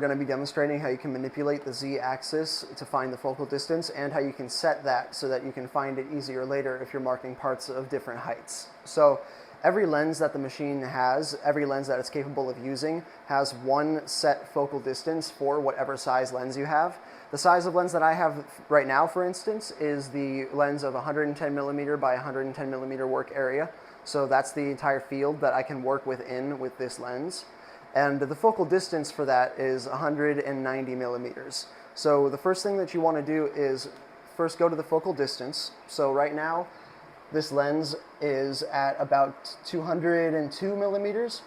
going to be demonstrating how you can manipulate the z-axis to find the focal distance and how you can set that so that you can find it easier later if you're marking parts of different heights. So every lens that the machine has, every lens that it's capable of using, has one set focal distance for whatever size lens you have. The size of lens that I have right now, for instance, is the lens of 110 millimeter by 110 millimeter work area. So that's the entire field that I can work within with this lens. And the focal distance for that is 190 millimeters. So the first thing that you want to do is first go to the focal distance. So right now, this lens is at about 202 millimeters.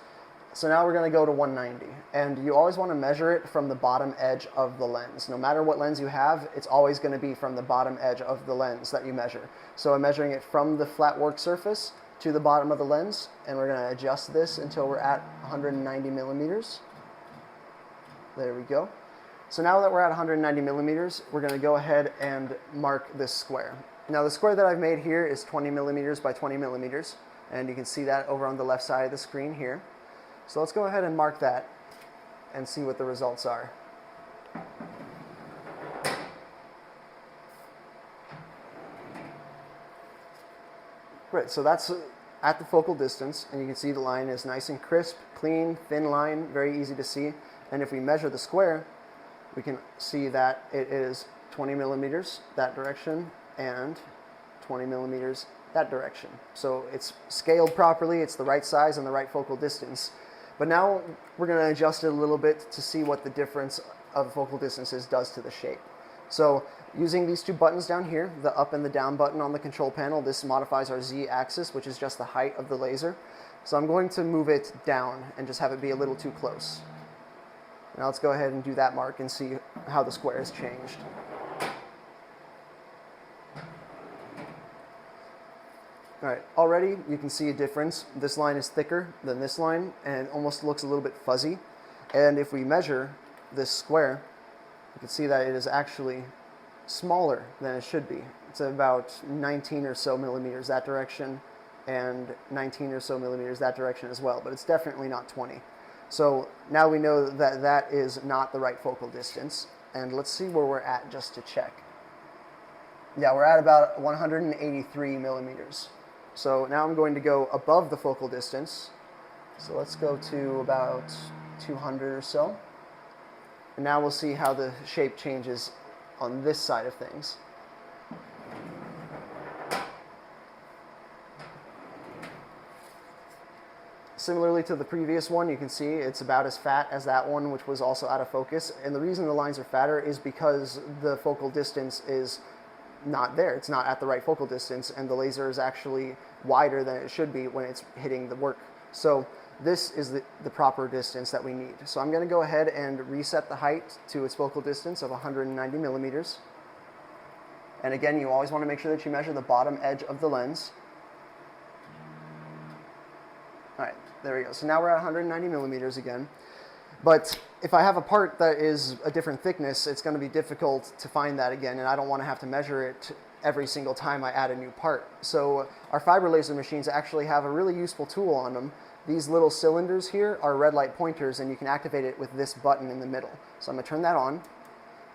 So now we're going to go to 190. And you always want to measure it from the bottom edge of the lens. No matter what lens you have, it's always going to be from the bottom edge of the lens that you measure. So I'm measuring it from the flat work surface to the bottom of the lens, and we're going to adjust this until we're at 190 millimeters. There we go. So now that we're at 190 millimeters, we're going to go ahead and mark this square. Now the square that I've made here is 20 millimeters by 20 millimeters, and you can see that over on the left side of the screen here. So let's go ahead and mark that and see what the results are. Right, so that's at the focal distance, and you can see the line is nice and crisp, clean, thin line, very easy to see. And if we measure the square, we can see that it is 20 millimeters that direction and 20 millimeters that direction. So it's scaled properly, it's the right size and the right focal distance. But now we're going to adjust it a little bit to see what the difference of focal distances does to the shape. So using these two buttons down here, the up and the down button on the control panel, this modifies our z-axis, which is just the height of the laser. So I'm going to move it down and just have it be a little too close. Now let's go ahead and do that mark and see how the square has changed. All right, already you can see a difference. This line is thicker than this line and it almost looks a little bit fuzzy. And if we measure this square, you can see that it is actually smaller than it should be. It's about 19 or so millimeters that direction and 19 or so millimeters that direction as well, but it's definitely not 20. So now we know that that is not the right focal distance, and let's see where we're at just to check. Yeah, we're at about 183 millimeters. So now I'm going to go above the focal distance. So let's go to about 200 or so. And now we'll see how the shape changes on this side of things. Similarly to the previous one, you can see it's about as fat as that one, which was also out of focus. And the reason the lines are fatter is because the focal distance is not there. It's not at the right focal distance, and the laser is actually wider than it should be when it's hitting the work. So this is the proper distance that we need. So I'm going to go ahead and reset the height to its focal distance of 190 millimeters. And again, you always want to make sure that you measure the bottom edge of the lens. All right, there we go. So now we're at 190 millimeters again. But if I have a part that is a different thickness, it's going to be difficult to find that again, and I don't want to have to measure it every single time I add a new part. So our fiber laser machines actually have a really useful tool on them. These little cylinders here are red light pointers, and you can activate it with this button in the middle. So I'm going to turn that on,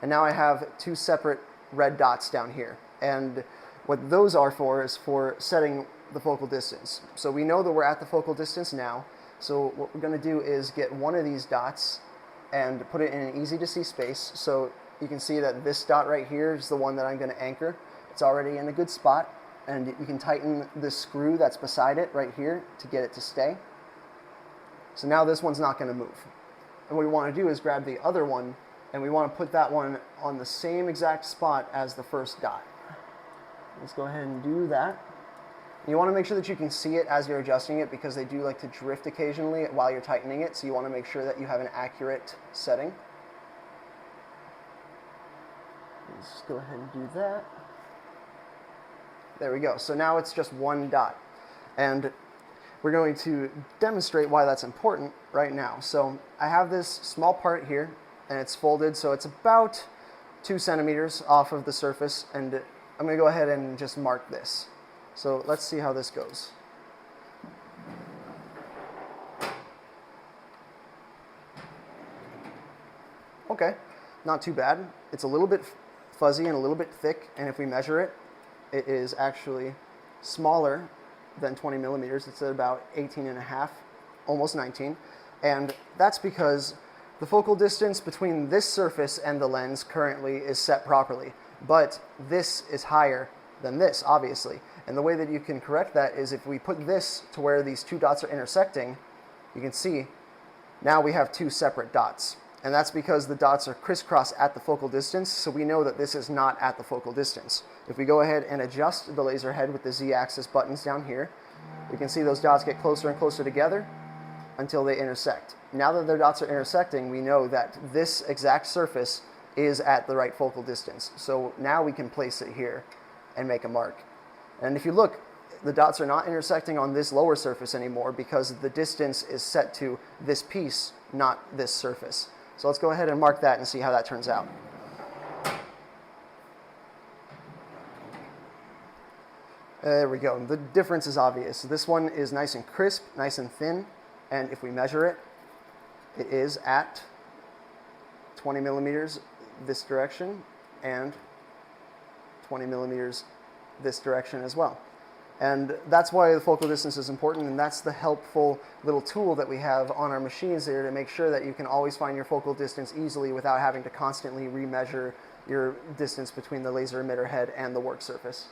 and now I have two separate red dots down here. And what those are for is for setting the focal distance. So we know that we're at the focal distance now. So what we're going to do is get one of these dots and put it in an easy to see space. So you can see that this dot right here is the one that I'm going to anchor. It's already in a good spot, and you can tighten the screw that's beside it right here to get it to stay. So now this one's not going to move. And what we want to do is grab the other one, and we want to put that one on the same exact spot as the first dot. Let's go ahead and do that. You want to make sure that you can see it as you're adjusting it, because they do like to drift occasionally while you're tightening it, so you want to make sure that you have an accurate setting. Let's go ahead and do that. There we go. So now it's just one dot. And we're going to demonstrate why that's important right now. So I have this small part here, and it's folded, so it's about 2 centimeters off of the surface, and I'm going to go ahead and just mark this. So let's see how this goes. Okay, not too bad. It's a little bit fuzzy and a little bit thick, and if we measure it, it is actually smaller than 20 millimeters. It's at about 18 and a half, almost 19. And that's because the focal distance between this surface and the lens currently is set properly, but this is higher than this, obviously. And the way that you can correct that is if we put this to where these two dots are intersecting, you can see now we have two separate dots. And that's because the dots are crisscross at the focal distance, so we know that this is not at the focal distance. If we go ahead and adjust the laser head with the Z-axis buttons down here, we can see those dots get closer and closer together until they intersect. Now that their dots are intersecting, we know that this exact surface is at the right focal distance. So now we can place it here and make a mark. And if you look, the dots are not intersecting on this lower surface anymore because the distance is set to this piece, not this surface. So let's go ahead and mark that and see how that turns out. There we go. The difference is obvious. This one is nice and crisp, nice and thin, and if we measure it, it is at 20 millimeters this direction and 20 millimeters this direction as well. And that's why the focal distance is important, and that's the helpful little tool that we have on our machines there to make sure that you can always find your focal distance easily without having to constantly remeasure your distance between the laser emitter head and the work surface.